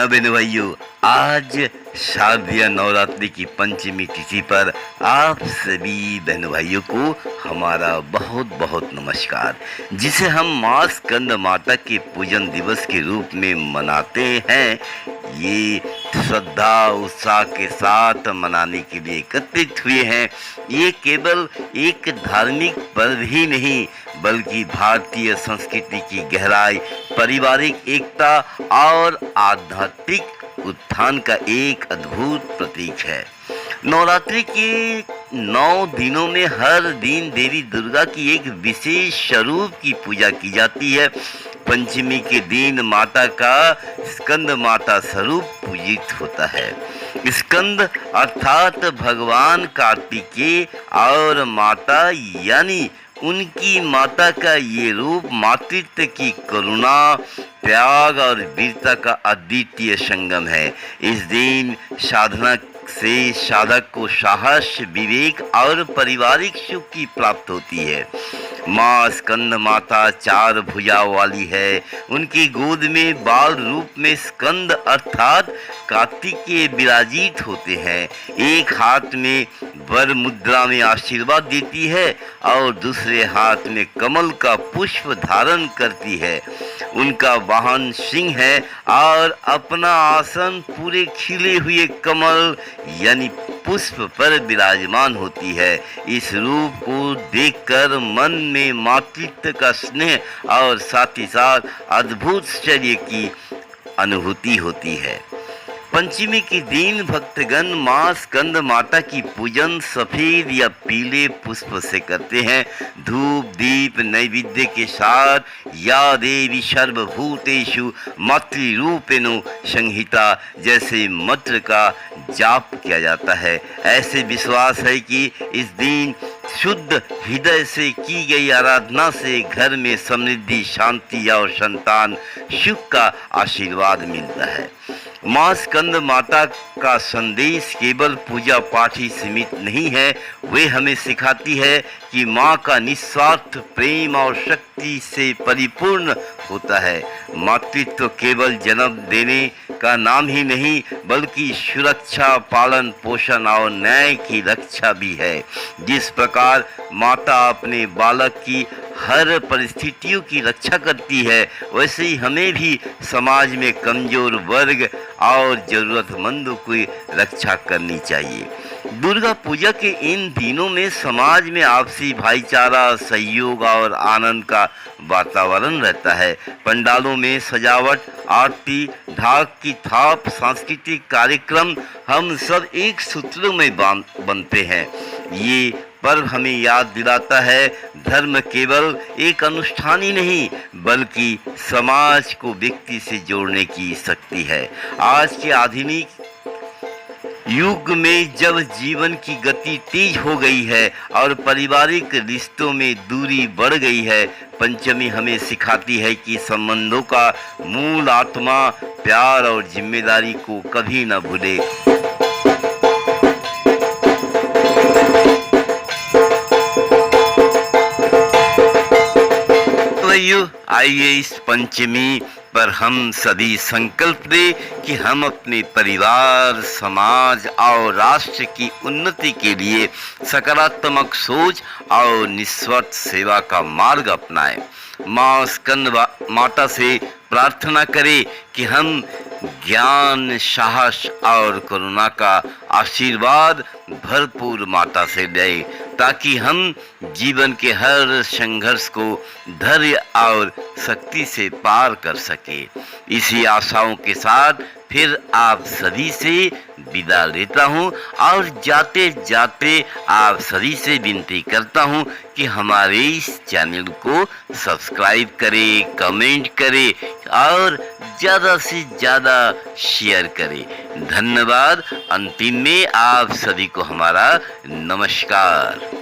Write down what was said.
बहनों भाइयों, आज शारदीय नवरात्रि की पंचमी तिथि पर आप सभी बहनों भाइयों को हमारा बहुत बहुत नमस्कार, जिसे हम माँ स्कंद माता के पूजन दिवस के रूप में मनाते हैं। ये श्रद्धा उत्साह के साथ मनाने के लिए एकत्रित हुए हैं। ये केवल एक धार्मिक पर्व ही नहीं, बल्कि भारतीय संस्कृति की गहराई, पारिवारिक एकता और आध्यात्मिक उत्थान का एक अद्भुत प्रतीक है। नवरात्रि के 9 दिनों में हर दिन देवी दुर्गा की एक विशेष स्वरूप की पूजा की जाती है। पंचमी के दिन माता का स्कंद माता स्वरूप पूजित होता है। स्कंद अर्थात भगवान कार्तिकेय और माता यानी उनकी माता का ये रूप मातृत्व की करुणा, त्याग और वीरता का अद्वितीय संगम है। इस दिन साधना से साधक को साहस, विवेक और पारिवारिक सुख की प्राप्त होती है। माँ स्कंद माता 4 भुजा वाली है। उनकी गोद में बाल रूप में स्कंद अर्थात कार्तिकेय विराजित होते हैं। एक हाथ में वर मुद्रा में आशीर्वाद देती है और दूसरे हाथ में कमल का पुष्प धारण करती है। उनका वाहन सिंह है और अपना आसन पूरे खिले हुए कमल यानी पुष्प पर विराजमान होती है। इस रूप को देखकर मन में मातृत्व का स्नेह और साथ ही साथ अद्भुत शौर्य की अनुभूति होती है। पंचमी के दिन भक्तगण माँ स्कंद माता की पूजन सफेद या पीले पुष्प से करते हैं। धूप दीप नैवेद्य के साथ या देवी सर्वभूतेषु मातृरूपेण संहिता जैसे मंत्र का जाप किया जाता है। ऐसे विश्वास है कि इस दिन शुद्ध हृदय से की गई आराधना से घर में समृद्धि, शांति और संतान सुख का आशीर्वाद मिलता है। माँ स्कंद माता का संदेश केवल पूजा पाठ ही सीमित नहीं है। वे हमें सिखाती है कि माँ का निस्वार्थ प्रेम और शक्ति से परिपूर्ण होता है। मातृत्व केवल जन्म देने का नाम ही नहीं, बल्कि सुरक्षा, पालन पोषण और न्याय की रक्षा भी है। जिस प्रकार माता अपने बालक की हर परिस्थितियों की रक्षा करती है, वैसे ही हमें भी समाज में कमजोर वर्ग और ज़रूरतमंदों की रक्षा करनी चाहिए। दुर्गा पूजा के इन दिनों में समाज में आपसी भाईचारा, सहयोग और आनंद का वातावरण रहता है। पंडालों में सजावट, आरती, ढाक की थाप, सांस्कृतिक कार्यक्रम, हम सब एक सूत्र में बनते हैं। ये पर्व हमें याद दिलाता है, धर्म केवल एक अनुष्ठान ही नहीं, बल्कि समाज को व्यक्ति से जोड़ने की शक्ति है। आज के आधुनिक युग में जब जीवन की गति तेज हो गई है और पारिवारिक रिश्तों में दूरी बढ़ गई है, पंचमी हमें सिखाती है कि संबंधों का मूल आत्मा प्यार और जिम्मेदारी को कभी न भूले। आइए इस पंचमी पर हम सभी संकल्प लें कि हम अपने परिवार, समाज और राष्ट्र की उन्नति के लिए सकारात्मक सोच और निस्वार्थ सेवा का मार्ग अपनाएं। माँ स्कंद माता से प्रार्थना करें कि हम ज्ञान, साहस और करुणा का आशीर्वाद भरपूर माता से लें, ताकि हम जीवन के हर संघर्ष को धैर्य और शक्ति से पार कर सके। इसी आशाओं के साथ फिर आप सभी से विदा लेता हूं और जाते जाते आप सभी से विनती करता हूं कि हमारे इस चैनल को सब्सक्राइब करें, कमेंट करें और ज़्यादा से ज़्यादा शेयर करें। धन्यवाद। अंतिम में आप सभी को हमारा नमस्कार।